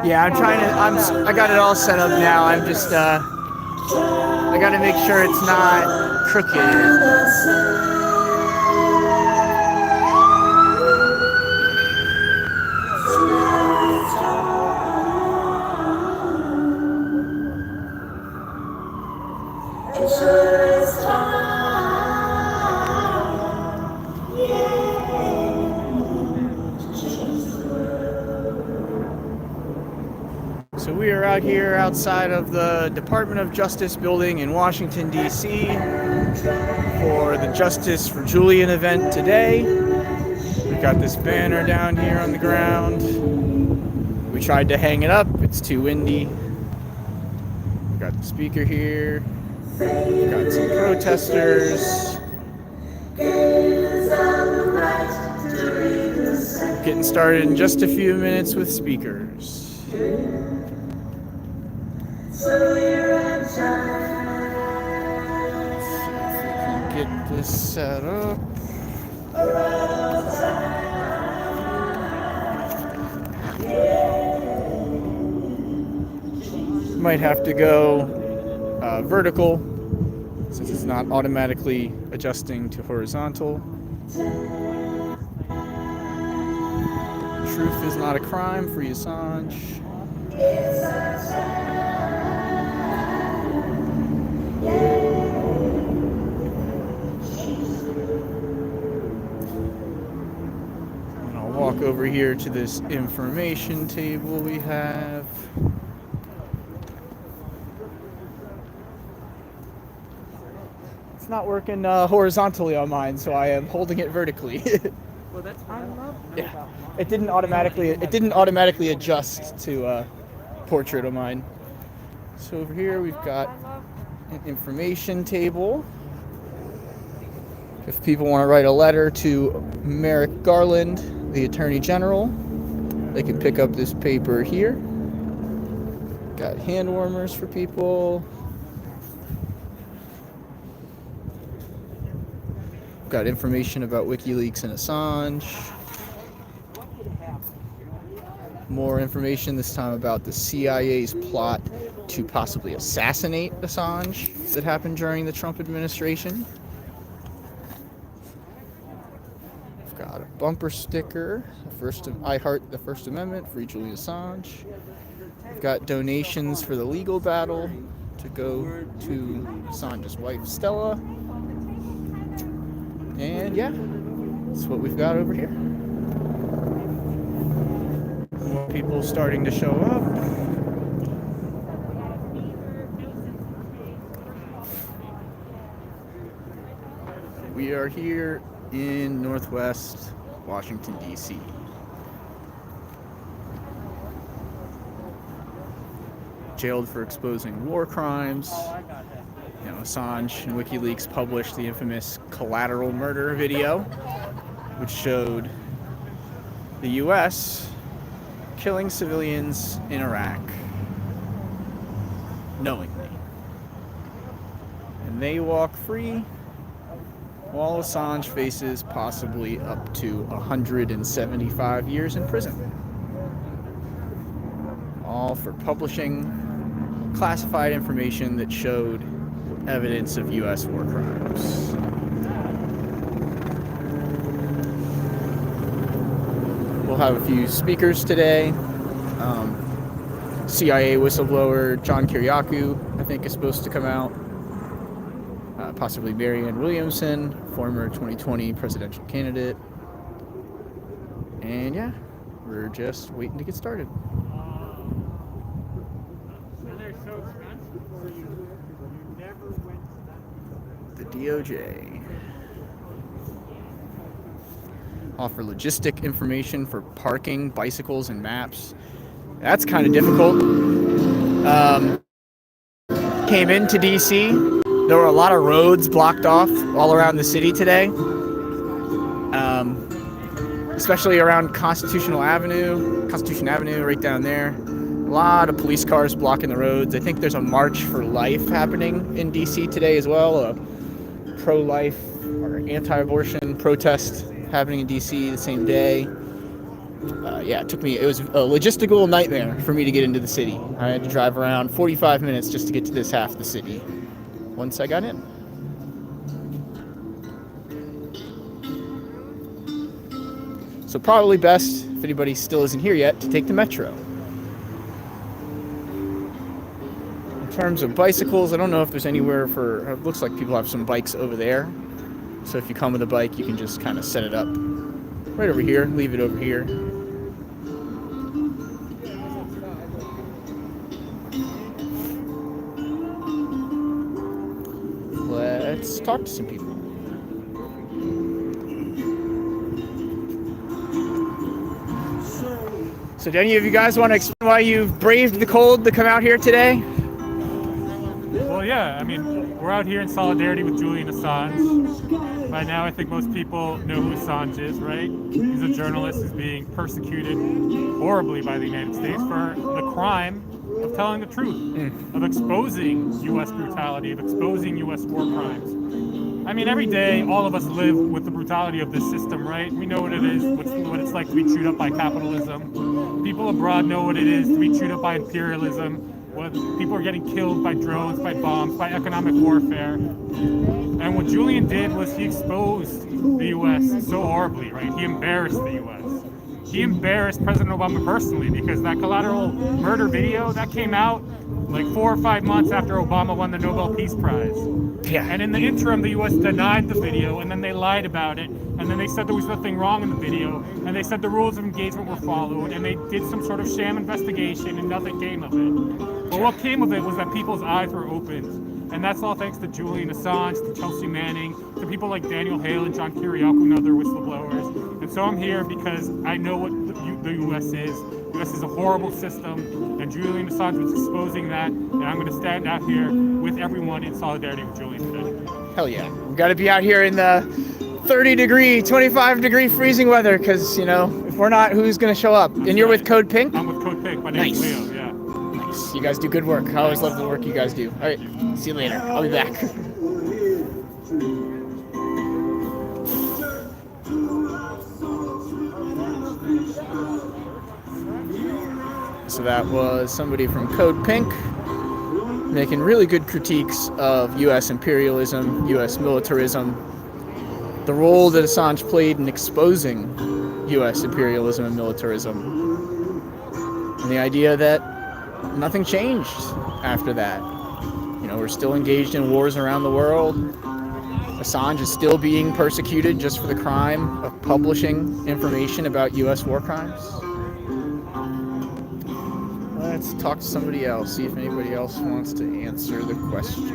Yeah, I'm trying to. I got it all set up now. I'm just. I got to make sure it's not crooked. So we are out here outside of the Department of Justice building in Washington, D.C. for the Justice for Julian event today. We've got this banner down here on the ground. We tried to hang it up. It's too windy. We've got the speaker here. We've got some protesters. Getting started in just a few minutes with speakers. Let's see if we can get this set up. Might have to go vertical since it's not automatically adjusting to horizontal. Truth is not a crime, free Assange. And I'll walk over here to this information table we have. It's not working horizontally on mine, so I am holding it vertically. Well, that's fine. Yeah, it didn't automatically adjust to portrait on mine. So over here we've got an information table. If people want to write a letter to Merrick Garland, the Attorney General, they can pick up this paper here. Got hand warmers for people. Got information about WikiLeaks and Assange. More information this time about the CIA's plot to possibly assassinate Assange that happened during the Trump administration. I've got a bumper sticker, I heart the First Amendment, free Julian Assange. I've got donations for the legal battle to go to Assange's wife, Stella. And yeah, that's what we've got over here. More people starting to show up. We are here in Northwest Washington, D.C. Jailed for exposing war crimes. You know, Assange and WikiLeaks published the infamous collateral murder video, which showed the U.S. killing civilians in Iraq knowingly. And they walk free while Assange faces possibly up to 175 years in prison. All for publishing classified information that showed evidence of U.S. war crimes. We'll have a few speakers today. CIA whistleblower John Kiriakou, I think, is supposed to come out. Possibly Marianne Williamson, former 2020 presidential candidate. And yeah, we're just waiting to get started. The DOJ offer logistic information for parking, bicycles, and maps. That's kind of difficult. Came into DC. There were a lot of roads blocked off all around the city today, especially around Constitution Avenue, right down there. A lot of police cars blocking the roads. I think there's a March for Life happening in DC today as well, a pro-life or anti-abortion protest happening in DC the same day. Yeah, it was a logistical nightmare for me to get into the city. I had to drive around 45 minutes just to get to this half of the city. Once I got in. So probably best, if anybody still isn't here yet, to take the metro. In terms of bicycles, I don't know if there's anywhere for... It looks like people have some bikes over there. So if you come with a bike, you can just kind of set it up right over here, leave it over here. Let's talk to some people. So do any of you guys want to explain why you've braved the cold to come out here today? Well, yeah, I mean, we're out here in solidarity with Julian Assange. By now, I think most people know who Assange is, right? He's a journalist who's being persecuted horribly by the United States for the crime of telling the truth, of exposing U.S. brutality, of exposing U.S. war crimes. I mean, every day, all of us live with the brutality of this system, right? We know what it is, what it's like to be chewed up by capitalism. People abroad know what it is to be chewed up by imperialism. What people are getting killed by drones, by bombs, by economic warfare. And what Julian did was he exposed the U.S. so horribly, right? He embarrassed the U.S. He embarrassed President Obama personally, because that collateral murder video, that came out like 4 or 5 months after Obama won the Nobel Peace Prize. Yeah. And in the interim, the U.S. denied the video, and then they lied about it, and then they said there was nothing wrong in the video, and they said the rules of engagement were followed, and they did some sort of sham investigation, and nothing came of it. But what came of it was that people's eyes were opened, and that's all thanks to Julian Assange, to Chelsea Manning, to people like Daniel Hale and John Kiriakou and other whistleblowers. And so I'm here because I know what the U.S. is. The U.S. is a horrible system, and Julian Assange was exposing that, and I'm going to stand out here with everyone in solidarity with Julian today. Hell yeah. We've got to be out here in the 30-degree, 25-degree freezing weather, because, you know, if we're not, who's going to show up? And you're with Code Pink? I'm with Code Pink. My name's Leo, yeah. Nice. You guys do good work. I always love the work you guys do. All right. See you later. I'll be back. So that was somebody from Code Pink making really good critiques of U.S. imperialism, U.S. militarism, the role that Assange played in exposing U.S. imperialism and militarism, and the idea that nothing changed after that. You know, we're still engaged in wars around the world. Assange is still being persecuted just for the crime of publishing information about U.S. war crimes. Let's talk to somebody else, see if anybody else wants to answer the question.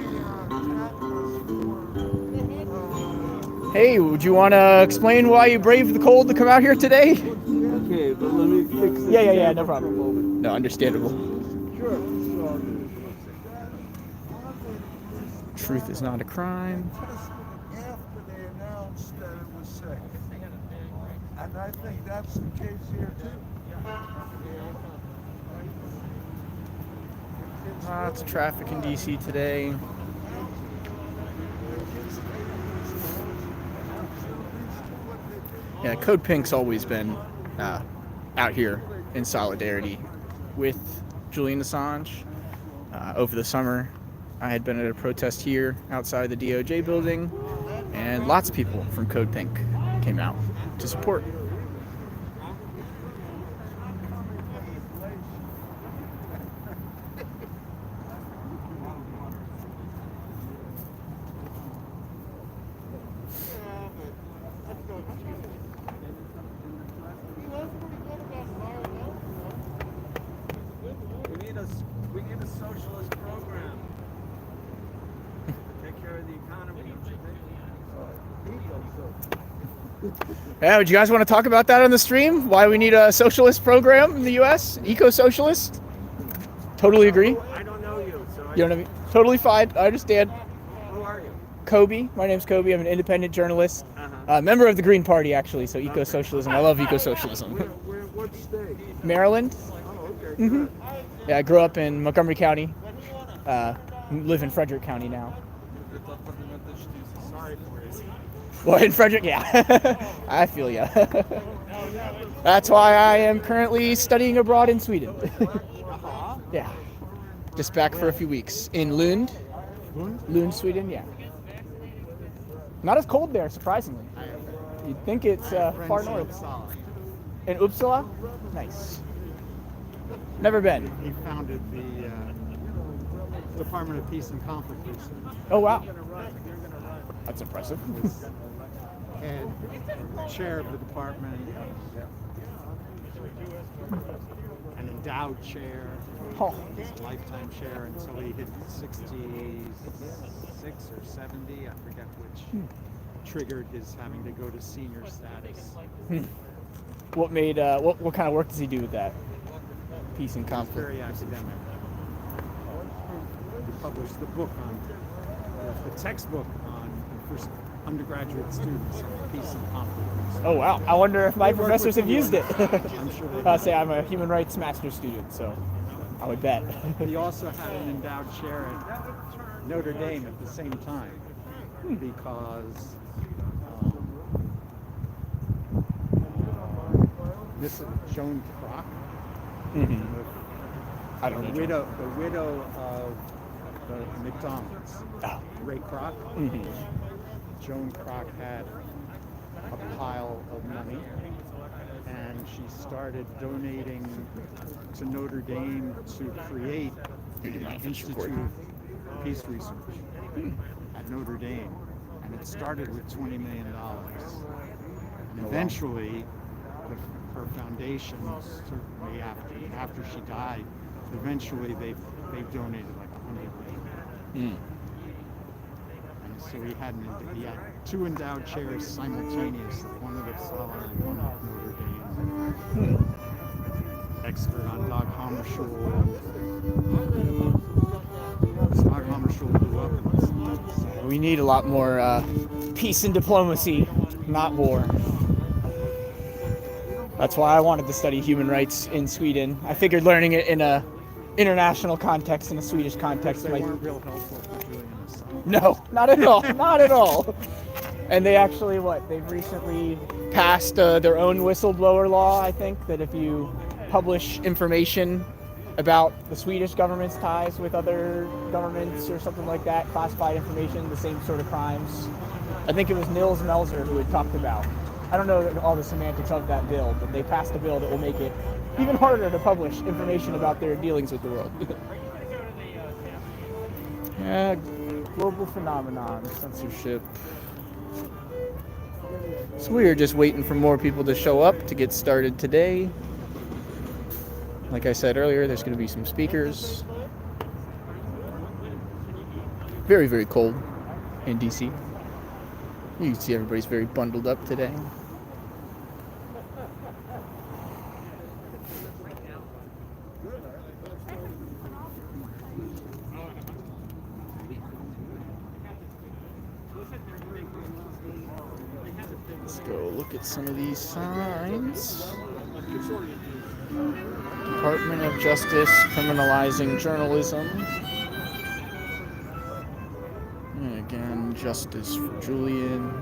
Hey, would you want to explain why you braved the cold to come out here today? Okay, but let me fix this. Yeah, no problem. No, understandable. Sure. Truth is not a crime. After they announced that it was safe. And I think that's the case here too. Lots of traffic in D.C. today. Yeah, Code Pink's always been out here in solidarity with Julian Assange. Over the summer, I had been at a protest here outside the DOJ building, and lots of people from Code Pink came out to support. We need a socialist program. Take care of the economy. Yeah, would you guys want to talk about that on the stream? Why we need a socialist program in the U.S.? Eco-socialist? Totally agree. I don't know you, so You know what I mean? Totally fine. I understand. who are you? Kobe. My name's Kobe. I'm an independent journalist. Member of the Green Party, actually, so eco-socialism. I love eco-socialism. What state? Maryland. Oh, okay. Mm-hmm. Yeah, I grew up in Montgomery County. Live in Frederick County now. Sorry for you. Well, in Frederick, yeah. I feel ya. That's why I am currently studying abroad in Sweden. Yeah. Just back for a few weeks. In Lund. Lund, Sweden, yeah. Not as cold there, surprisingly. You'd think it's far north. In Uppsala? Nice. Never been. He founded the Department of Peace and Conflict Research. Oh, wow. That's impressive. Was head chair of the department, an endowed chair, his lifetime chair until he hit 66 or 70, I forget which, triggered his having to go to senior status. What made, what kind of work does he do with that? Peace and conflict. Very academic. He published the book on, the textbook on for undergraduate students on peace and conflict. Oh wow! I wonder if my professors have used it. I'm sure they I'll say I'm a human rights master's student, so I would bet. He also had an endowed chair at Notre Dame at the same time because Miss Joan Kroc, I don't know. the widow of the McDonald's, Ray Kroc. Joan Kroc had a pile of money, and she started donating to Notre Dame to create the Institute of Peace Research at Notre Dame. And it started with $20 million. And eventually, her foundation, certainly after she died, eventually they've donated like $100 million. So he had two endowed chairs simultaneously, one at Uppsala and one at Notre Dame. Expert on Dag Hammarskjöld. Dag Hammarskjöld grew up in this. We need a lot more peace and diplomacy, not war. That's why I wanted to study human rights in Sweden. I figured learning it in a international context, in a Swedish context, They might. weren't real helpful for Julian Assange. No, not at all. Not at all. And they actually, they've recently passed their own whistleblower law, I think, that if you publish information about the Swedish government's ties with other governments or something like that, classified information, the same sort of crimes. I think it was Nils Melzer who had talked about. I don't know all the semantics of that bill, but they passed a bill that will make it even harder to publish information about their dealings with the world. Yeah, global phenomenon, censorship. So we are just waiting for more people to show up to get started today. Like I said earlier, there's going to be some speakers. Very, very cold in D.C. You can see everybody's very bundled up today. Let's go look at some of these signs. Department of Justice criminalizing journalism. And again, justice for Julian.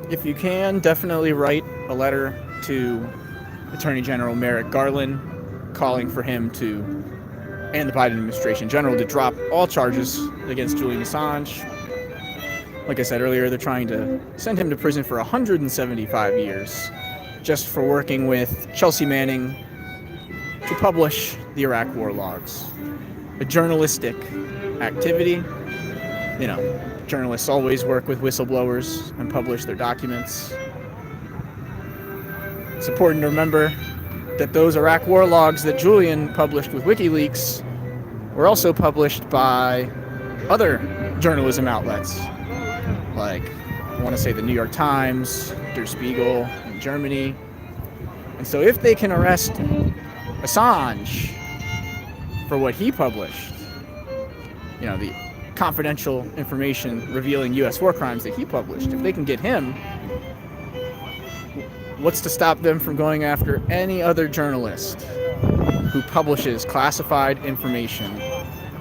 If you can, definitely write a letter to Attorney General Merrick Garland calling for him to, and the Biden administration in general, to drop all charges against Julian Assange. Like I said earlier, they're trying to send him to prison for 175 years just for working with Chelsea Manning to publish the Iraq war logs. A journalistic activity. You know, journalists always work with whistleblowers and publish their documents. It's important to remember that those Iraq war logs that Julian published with WikiLeaks were also published by other journalism outlets, like I want to say the New York Times, Der Spiegel in Germany. And so if they can arrest Assange for what he published, you know, the confidential information revealing U.S. war crimes that he published, if they can get him, what's to stop them from going after any other journalist who publishes classified information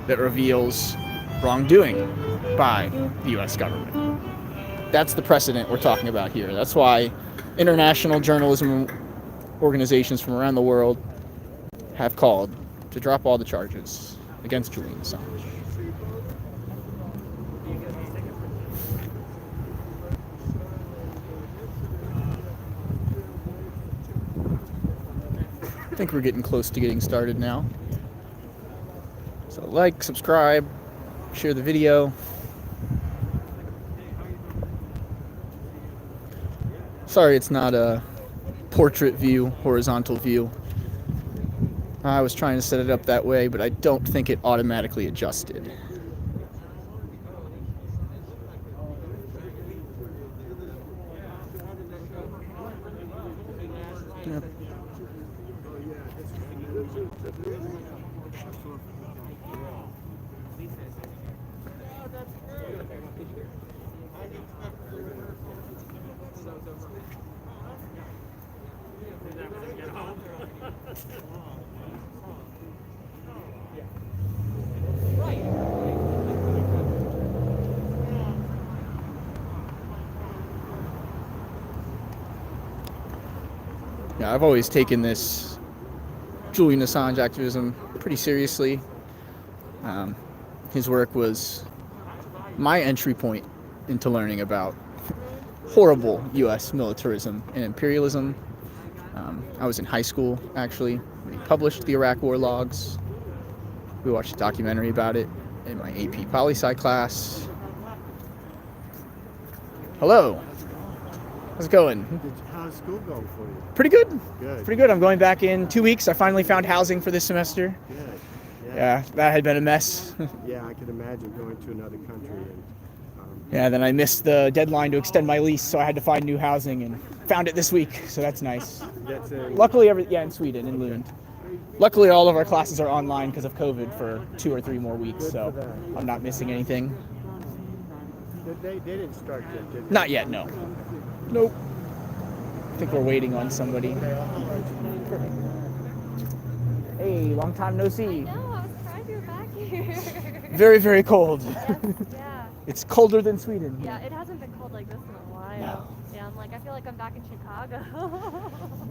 that reveals wrongdoing by the U.S. government. That's the precedent we're talking about here. That's why international journalism organizations from around the world have called to drop all the charges against Julian Assange. I think we're getting close to getting started now. So like, subscribe, share the video. Sorry it's not a portrait view, horizontal view. I was trying to set it up that way, but I don't think it automatically adjusted. Yep. Yeah, I've always taken this Julian Assange activism pretty seriously. His work was my entry point into learning about horrible U.S. militarism and imperialism. I was in high school, actually, when he published the Iraq War logs. We watched a documentary about it in my AP Poli-Sci class. Hello. How's it going? How's school going for you? Pretty good. Good. Pretty good. I'm going back in 2 weeks. I finally found housing for this semester. Good. Yeah, that had been a mess. Yeah, I can imagine going to another country. And, Yeah, then I missed the deadline to extend my lease, so I had to find new housing and found it this week, so that's nice. that's Luckily, in Sweden, in Lund. Luckily, all of our classes are online because of COVID for 2 or 3 more weeks, Good so for that. I'm not missing anything. they didn't start yet, did they? Not yet, no. Nope. I think we're waiting on somebody. Hey, long time no see. No, I was surprised you were back here. Very, very cold. Yeah. It's colder than Sweden. Yeah, it hasn't been cold like this in a while. No. Yeah, I'm like, I feel like I'm back in Chicago.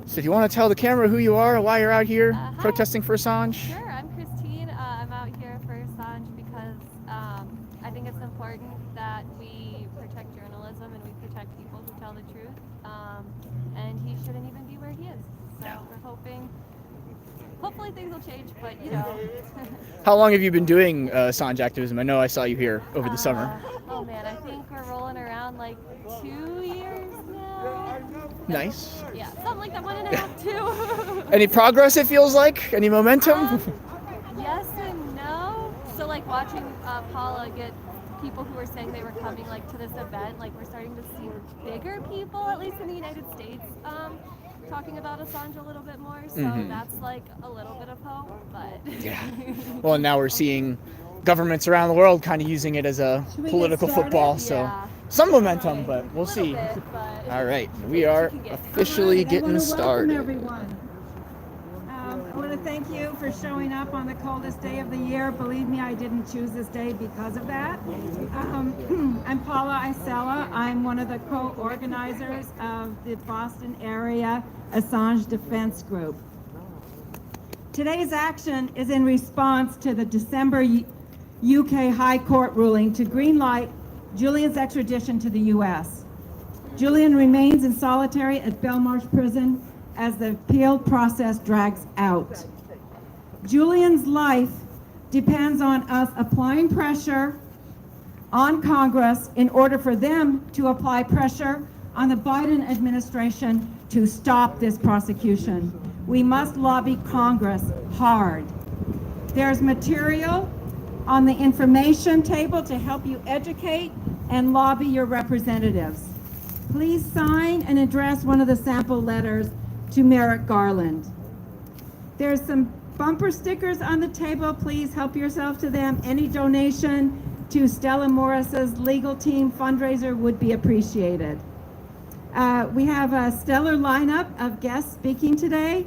So do you want to tell the camera who you are, why you're out here Hi. protesting for Assange? Sure, I'm Christine. I'm out here for Assange because I think it's important that we protect journalism and we protect people who tell the truth. And he shouldn't even be where he is. So we're hopefully things will change, but you know. How long have you been doing Assange activism? I know I saw you here over the summer. Oh man, I think we're rolling around like 2 years now. Nice. Yeah, something like that, 1.5, 2. Any progress, it feels like? Any momentum? Yes and no. So like watching Paula get people who were saying they were coming like to this event, like we're starting to see bigger people, at least in the United States, talking about Assange a little bit more. So that's like a little bit of hope, but Yeah. Well, now we're seeing governments around the world kind of using it as a political football, so Yeah. some momentum, but we'll see. Bit, but All right, we are officially getting started. Everyone. I want to thank you for showing up on the coldest day of the year. Believe me, I didn't choose this day because of that. I'm Paula Isella. I'm one of the co-organizers of the Boston area Assange Defense Group. Today's action is in response to the December UK High Court ruling to greenlight Julian's extradition to the U.S. Julian remains in solitary at Belmarsh Prison as the appeal process drags out. Julian's life depends on us applying pressure on Congress in order for them to apply pressure on the Biden administration to stop this prosecution. We must lobby Congress hard. There's material on the information table to help you educate and lobby your representatives. Please sign and address one of the sample letters to Merrick Garland. There's some bumper stickers on the table. Please help yourself to them. Any donation to Stella Morris's legal team fundraiser would be appreciated. We have a stellar lineup of guests speaking today.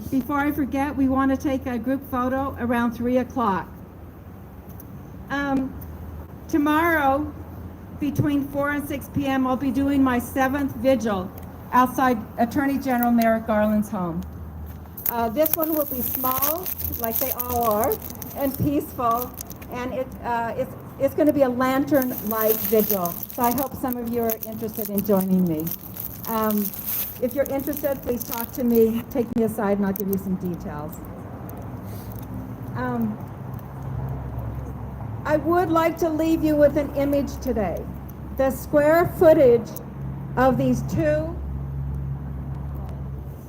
Before I forget, we want to take a group photo around 3 o'clock. Tomorrow, between 4 and 6 p.m., I'll be doing my 7th vigil outside Attorney General Merrick Garland's home. This one will be small, like they all are, and peaceful, and it's going to be a lantern light vigil. So I hope some of you are interested in joining me. If you're interested, please talk to me, take me aside, and I'll give you some details. I would like to leave you with an image today. The square footage of these two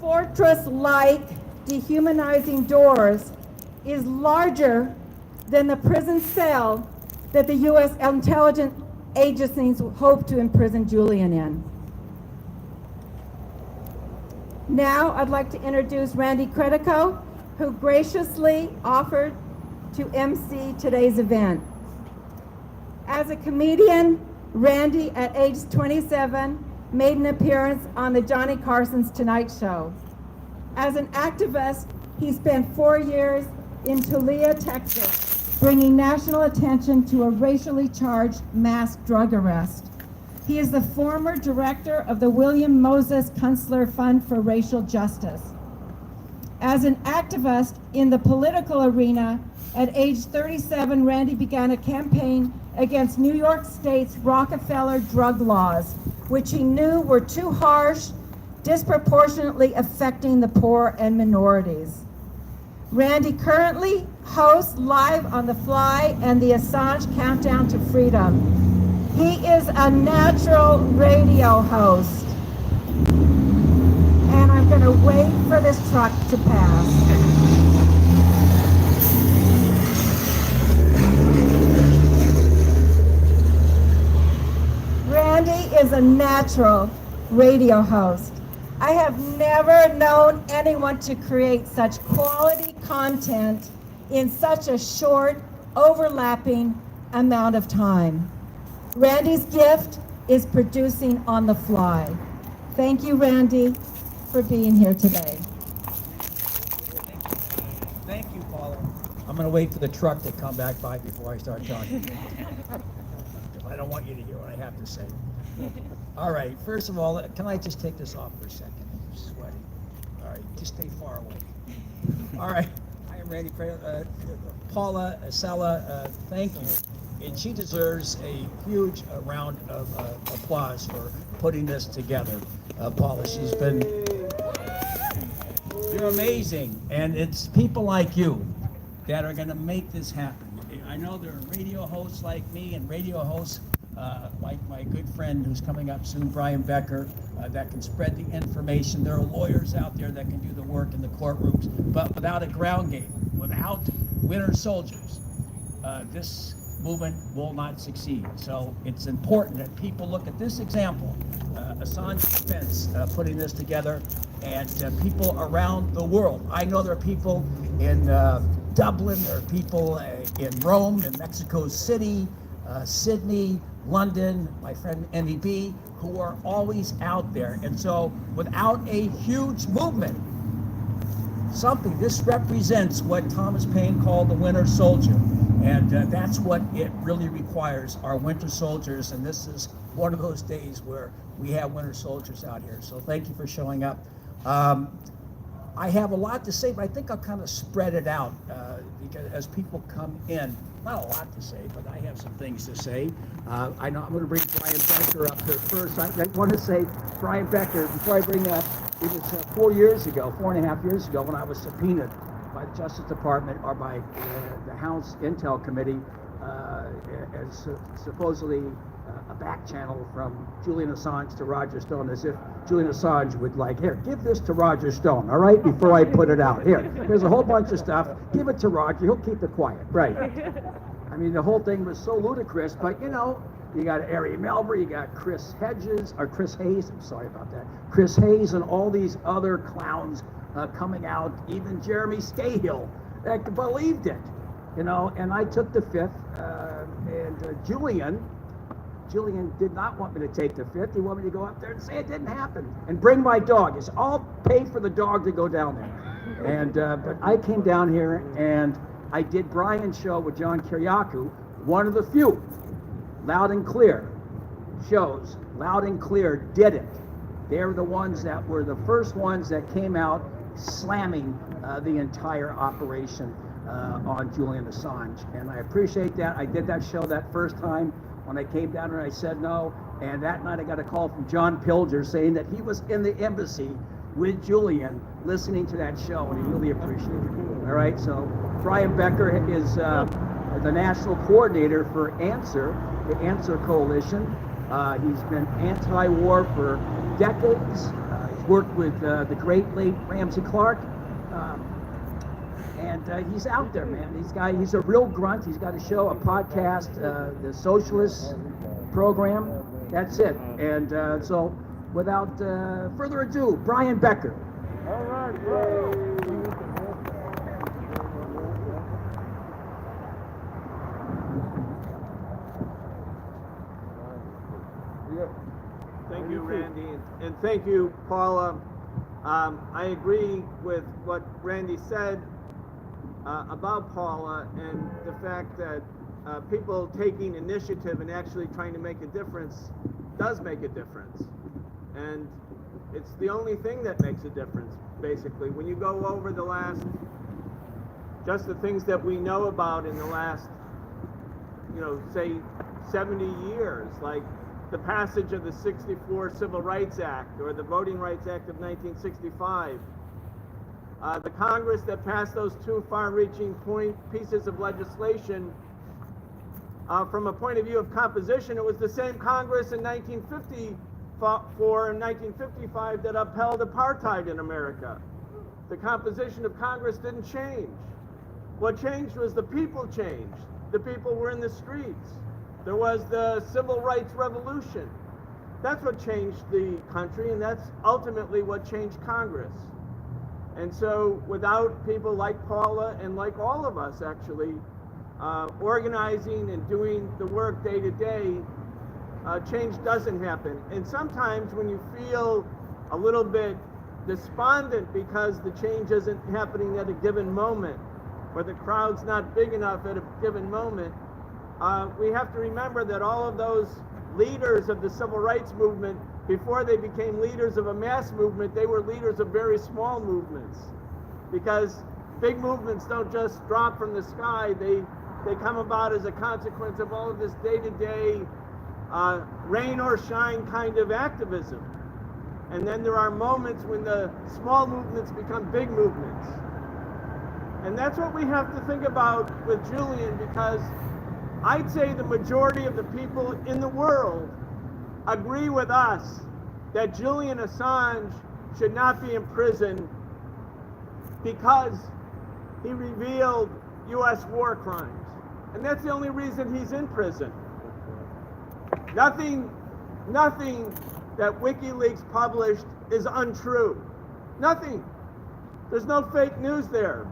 fortress-like dehumanizing doors is larger than the prison cell that the U.S. intelligence agencies hope to imprison Julian in. Now I'd like to introduce Randy Kiriakou, who graciously offered to MC today's event. As a comedian, Randy, at age 27, made an appearance on the Johnny Carson's Tonight Show. As an activist, he spent 4 years in Tulare, Texas, bringing national attention to a racially charged mass drug arrest. He is the former director of the William Moses Kunstler Fund for Racial Justice. As an activist in the political arena, at age 37, Randy began a campaign against New York State's Rockefeller drug laws, which he knew were too harsh, disproportionately affecting the poor and minorities. Randy currently hosts Live on the Fly and the Assange Countdown to Freedom. He is a natural radio host. And I'm going to wait for this truck to pass. Randy is a natural radio host. I have never known anyone to create such quality content in such a short, overlapping amount of time. Randy's gift is producing on the fly. Thank you, Randy, for being here today. Thank you, Paula. I'm going to wait for the truck to come back by before I start talking. I don't want you to hear what I have to say. All right, first of all, can I just take this off for a second? I'm sweating. All right, just stay far away. All right, I am ready for Paula Sella, thank you. And she deserves a huge round of applause for putting this together. Paula, you're amazing. And it's people like you that are going to make this happen. I know there are radio hosts like me and radio hosts like my good friend who's coming up soon, Brian Becker, that can spread the information. There are lawyers out there that can do the work in the courtrooms, but without a ground game, without winter soldiers, this movement will not succeed. So it's important that people look at this example, Assange defense putting this together, and people around the world. I know there are people in Dublin, there are people in Rome, in Mexico City, Sydney, London, my friend MEB, who are always out there. And so without a huge movement, this represents what Thomas Paine called the winter soldier. And that's what it really requires, our winter soldiers. And this is one of those days where we have winter soldiers out here. So thank you for showing up. I have a lot to say, but I think I'll kind of spread it out because as people come in, not a lot to say, but I have some things to say. I know I'm going to bring Brian Becker up here first. I want to say, Brian Becker, before I bring up, it was 4 years ago, 4.5 years ago, when I was subpoenaed by the Justice Department or by the House Intel Committee as supposedly a back channel from Julian Assange to Roger Stone, as if Julian Assange would here, give this to Roger Stone, all right, before I put it out. Here's a whole bunch of stuff, give it to Roger, he'll keep it quiet, right. I mean, the whole thing was so ludicrous, but you got Ari Melber, you got Chris Hayes, I'm sorry about that, Chris Hayes and all these other clowns coming out, even Jeremy Scahill, that believed it, and I took the fifth, and Julian did not want me to take the fifth. He wanted me to go up there and say it didn't happen and bring my dog. It's all paid for the dog to go down there. And but I came down here and I did Brian's show with John Kiriakou, one of the few, loud and clear, shows, loud and clear, did it. They're the ones that were the first ones that came out slamming the entire operation on Julian Assange. And I appreciate that. I did that show that first time when I came down and I said no. And that night I got a call from John Pilger saying that he was in the embassy with Julian listening to that show, and he really appreciated it. All right, so Brian Becker is the national coordinator for ANSWER, the ANSWER Coalition. He's been anti-war for decades. He's worked with the great late Ramsey Clark. And he's out there, man. He's a real grunt. He's got a show, a podcast, the Socialist program. That's it. And so, without further ado, Brian Becker. All right, bro. Thank you, Randy, and thank you, Paula. I agree with what Randy said about Paula and the fact that people taking initiative and actually trying to make a difference does make a difference. And it's the only thing that makes a difference, basically. When you go over just the things that we know about in the last, say 70 years, like the passage of the '64 Civil Rights Act or the Voting Rights Act of 1965, the Congress that passed those two far-reaching pieces of legislation, from a point of view of composition, it was the same Congress in 1954 and 1955 that upheld apartheid in America. The composition of Congress didn't change. What changed was the people changed. The people were in the streets. There was the Civil Rights Revolution. That's what changed the country, and that's ultimately what changed Congress. And so without people like Paula and like all of us actually organizing and doing the work day to day, change doesn't happen. And sometimes when you feel a little bit despondent because the change isn't happening at a given moment, or the crowd's not big enough at a given moment, we have to remember that all of those leaders of the civil rights movement, before they became leaders of a mass movement, they were leaders of very small movements. Because big movements don't just drop from the sky, they come about as a consequence of all of this day-to-day rain or shine kind of activism. And then there are moments when the small movements become big movements. And that's what we have to think about with Julian, because I'd say the majority of the people in the world agree with us that Julian Assange should not be in prison because he revealed U.S. war crimes. And that's the only reason he's in prison. Nothing that WikiLeaks published is untrue. Nothing. There's no fake news there.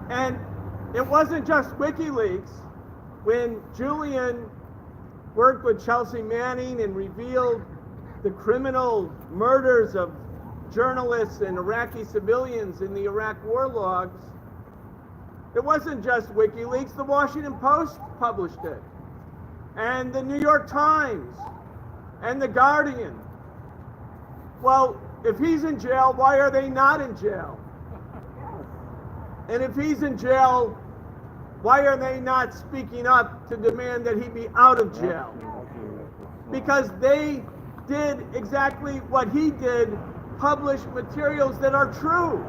And it wasn't just WikiLeaks. When Julian worked with Chelsea Manning and revealed the criminal murders of journalists and Iraqi civilians in the Iraq war logs, it wasn't just WikiLeaks. The Washington Post published it, and the New York Times, and the Guardian. Well, if he's in jail, why are they not in jail? And if he's in jail, why are they not speaking up to demand that he be out of jail? Because they did exactly what he did, publish materials that are true.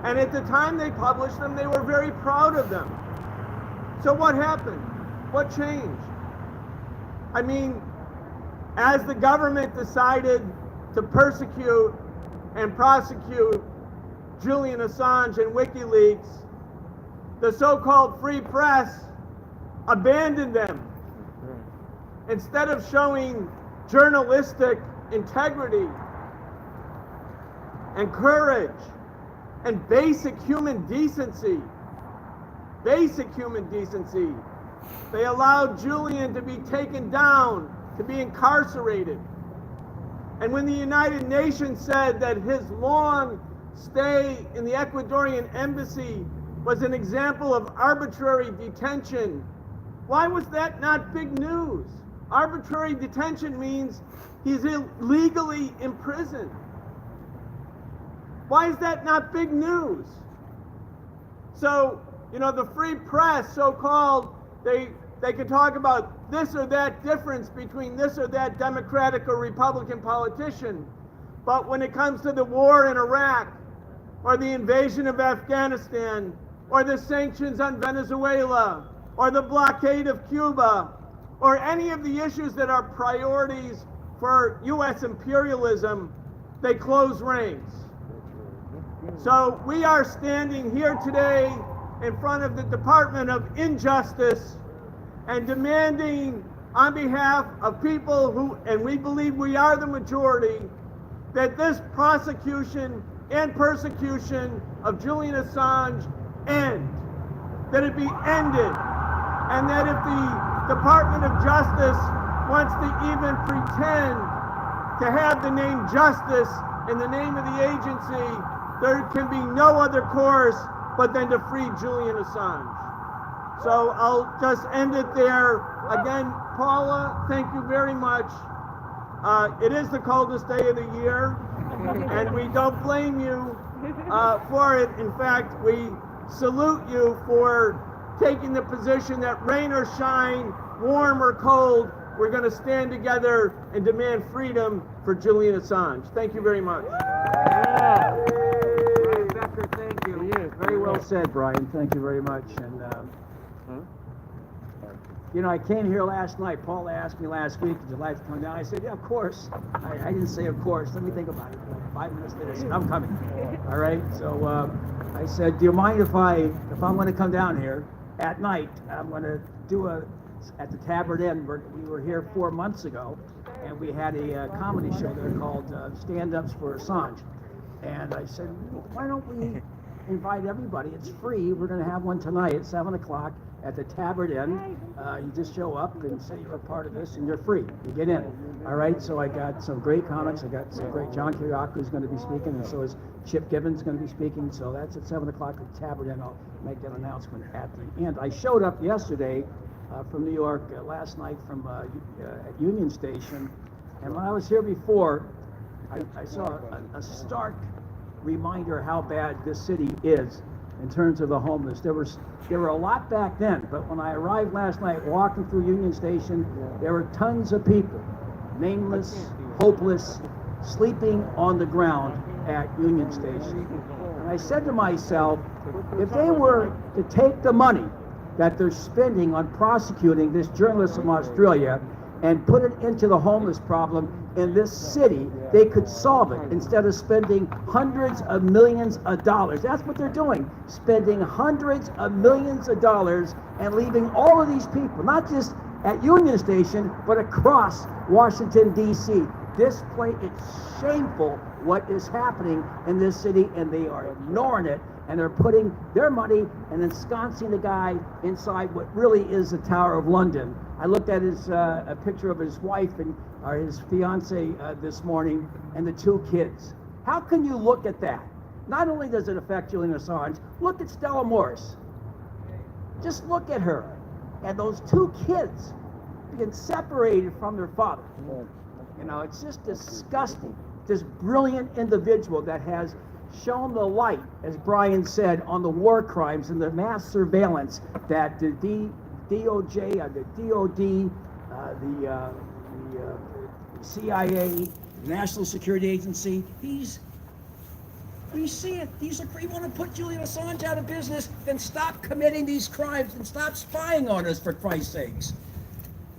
And at the time they published them, they were very proud of them. So what happened? What changed? I mean, as the government decided to persecute and prosecute Julian Assange and WikiLeaks, the so-called free press abandoned them. Instead of showing journalistic integrity and courage and basic human decency, they allowed Julian to be taken down, to be incarcerated. And when the United Nations said that his long stay in the Ecuadorian embassy was an example of arbitrary detention Why was that not big news? Arbitrary detention means he's illegally imprisoned. Why is that not big news? So, you know, the free press, so-called, they could talk about this or that difference between this or that Democratic or Republican politician. But when it comes to the war in Iraq, or the invasion of Afghanistan, or the sanctions on Venezuela, or the blockade of Cuba, or any of the issues that are priorities for U.S. imperialism, they close ranks. So we are standing here today in front of the Department of Injustice and demanding on behalf of people who, and we believe we are the majority, that this prosecution and persecution of Julian Assange end, that it be ended, and that if the Department of Justice wants to even pretend to have the name justice in the name of the agency, there can be no other course but then to free Julian Assange. So I'll just end it there. Again, Paula, thank you very much. It is the coldest day of the year, and we don't blame you for it. In fact, we salute you for taking the position that rain or shine, warm or cold, we're going to stand together and demand freedom for Julian Assange. Thank you very much. Brian Becker, thank you. Very well said, Brian. Thank you very much. And you know, I came here last night. Paul asked me last week, would you like to come down? I said, yeah, of course. I didn't say of course. Let me think about it. 5 minutes later, I said, I'm coming. All right. So I said, do you mind if I'm going to come down here at night? I'm going to do at the Tabard Inn. We were here 4 months ago, and we had a comedy show there called Stand-Ups for Assange. And I said, why don't we invite everybody? It's free. We're going to have one tonight at 7 o'clock at the Tabard Inn. You just show up and say you're a part of this, and you're free. You get in. All right, so I got some great comics. I got some great John Kiriakou is going to be speaking, and so is Chip Gibbons going to be speaking. So that's at 7 o'clock at the Tabard Inn. I'll make that announcement at the end. I showed up yesterday from New York last night from at Union Station, and when I was here before, I saw a stark reminder how bad this city is in terms of the homeless. There were a lot back then, but when I arrived last night walking through Union Station, there were tons of people, nameless, hopeless, sleeping on the ground at Union Station. And I said to myself, if they were to take the money that they're spending on prosecuting this journalist from Australia and put it into the homeless problem in this city, they could solve it instead of spending hundreds of millions of dollars. That's what they're doing, spending hundreds of millions of dollars and leaving all of these people, not just at Union Station, but across Washington, D.C. This place, it's shameful what is happening in this city, and they are ignoring it, and they're putting their money and ensconcing the guy inside what really is the Tower of London. I looked at a picture of his wife or his fiance this morning, and the 2 kids. How can you look at that? Not only does it affect Julian Assange, look at Stella Morris. Just look at her and those 2 kids being separated from their father. You know, it's just disgusting. This brilliant individual that has shown the light, as Brian said, on the war crimes and the mass surveillance that the DOJ, the DOD, the CIA, the National Security Agency, we see it. You want to put Julian Assange out of business, then stop committing these crimes and stop spying on us, for Christ's sakes.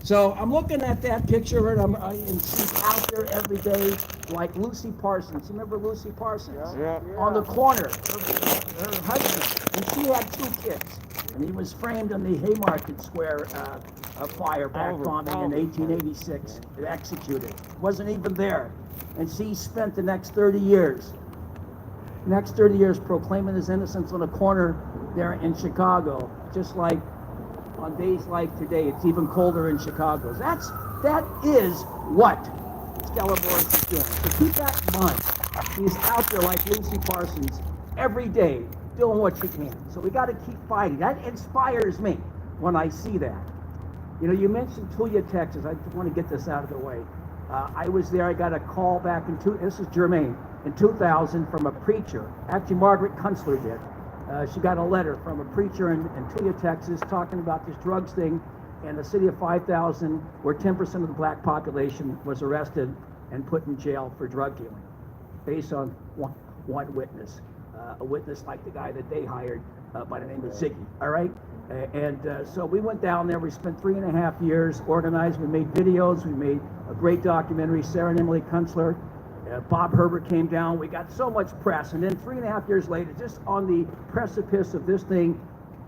So I'm looking at that picture, and she's out there every day, like Lucy Parsons. Remember Lucy Parsons? Yeah. On the corner, her husband, and she had 2 kids. And he was framed in the Haymarket Square fire bombing in 1886, executed. Wasn't even there. And she spent the next 30 years proclaiming his innocence on a corner there in Chicago, just like on days like today. It's even colder in Chicago. That is what Stella Morris is doing. So keep that in mind. She's out there like Lucy Parsons every day doing what she can. So we got to keep fighting. That inspires me when I see that. You know, you mentioned Tulia, Texas. I just want to get this out of the way. I was there. I got a call back this is Germaine, in 2000 from a preacher. Actually, Margaret Kunstler did. She got a letter from a preacher in Tulia, Texas, talking about this drugs thing in a city of 5,000 where 10% of the black population was arrested and put in jail for drug dealing, based on one witness, a witness like the guy that they hired by the name of Ziggy, all right? So we went down there. We spent 3.5 years organized. We made videos. We made a great documentary. Sarah and Emily Kunstler, Bob Herbert came down. We got so much press. And then 3.5 years later, just on the precipice of this thing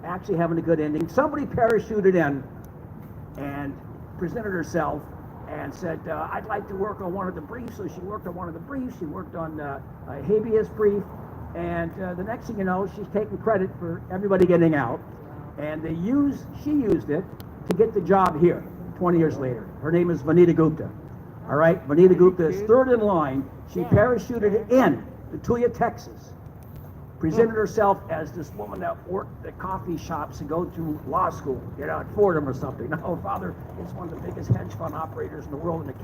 actually having a good ending, somebody parachuted in and presented herself and said, I'd like to work on one of the briefs. So she worked on one of the briefs. She worked on a habeas brief. And the next thing you know, she's taking credit for everybody getting out. And she used it to get the job here 20 years later. Her name is Vanita Gupta. All right, Vanita Gupta is third in line. She parachuted in to Tulia, Texas, presented herself as this woman that worked at coffee shops and go to law school, at Fordham or something. Now, her father is one of the biggest hedge fund operators in the world in the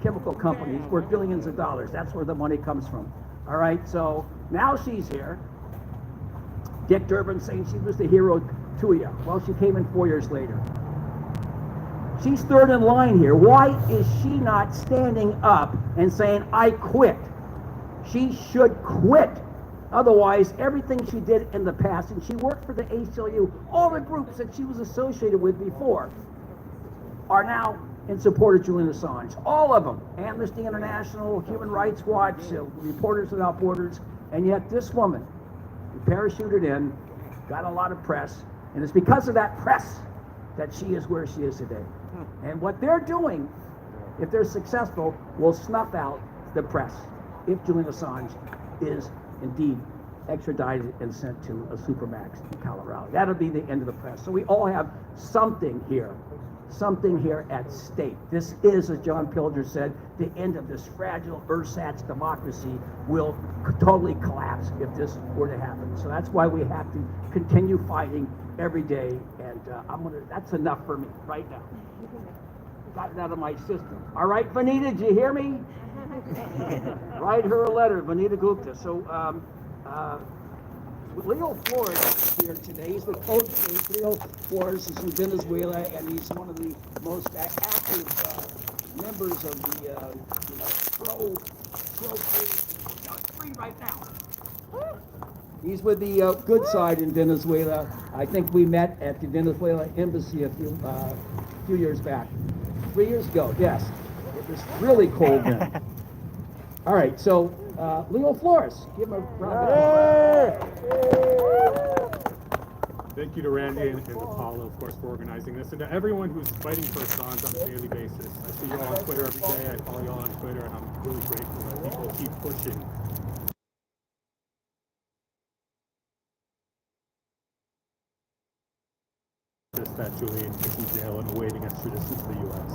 chemical companies, worth billions of dollars. That's where the money comes from. All right, so now she's here. Dick Durbin saying she was the hero to you. Well, she came in 4 years later. She's third in line here. Why is she not standing up and saying, I quit? She should quit. Otherwise, everything she did in the past, and she worked for the ACLU, all the groups that she was associated with before, are now in support of Julian Assange. All of them. Amnesty International, Human Rights Watch, Reporters Without Borders, and yet this woman, parachuted in, got a lot of press, and it's because of that press that she is where she is today. And what they're doing, if they're successful, will snuff out the press if Julian Assange is indeed extradited and sent to a supermax in Colorado. That'll be the end of the press. So we all have something here at stake. This is, as John Pilger said, the end of this fragile ersatz democracy will totally collapse if this were to happen. So that's why we have to continue fighting every day. And that's enough for me right now. Got it out of my system. All right, Vanita, did you hear me? Write her a letter, Vanita Gupta. So, Leo Flores is here today. He's the coach. Leo Flores is from Venezuela, and he's one of the most active members of the free right now. He's with the good side in Venezuela. I think we met at the Venezuela embassy a few years back. 3 years ago, yes. It was really cold then. All right, so Leo Flores, give him a round of applause. Thank you to Randy and Apollo, of course, for organizing this, and to everyone who's fighting for Assange on a daily basis. I see you all on Twitter every day. I follow you all on Twitter, and I'm really grateful that people keep pushing. Just that Julian is in jail and awaiting extradition to the U.S.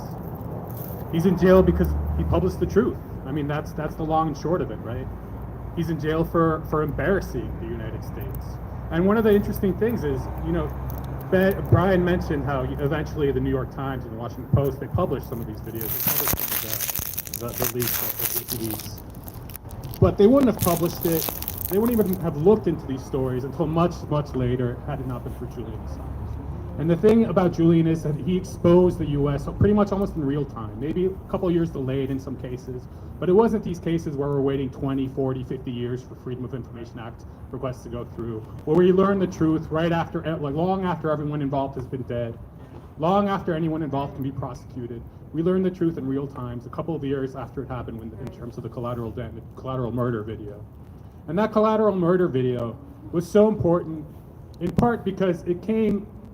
He's in jail because he published the truth. I mean, that's the long and short of it, right? He's in jail for embarrassing the United States. And one of the interesting things is, Brian mentioned how eventually the New York Times and the Washington Post, they published some of these videos. They published some of the leaks of WikiLeaks. But they wouldn't have published it. They wouldn't even have looked into these stories until much, much later, had it not been for Julian Assange. And the thing about Julian is that he exposed the U.S. pretty much almost in real time, maybe a couple years delayed in some cases, but it wasn't these cases where we're waiting 20, 40, 50 years for Freedom of Information Act requests to go through, where we learn the truth right after, long after everyone involved has been dead, long after anyone involved can be prosecuted. We learn the truth in real time, a couple of years after it happened in terms of the collateral murder video. And that collateral murder video was so important, in part because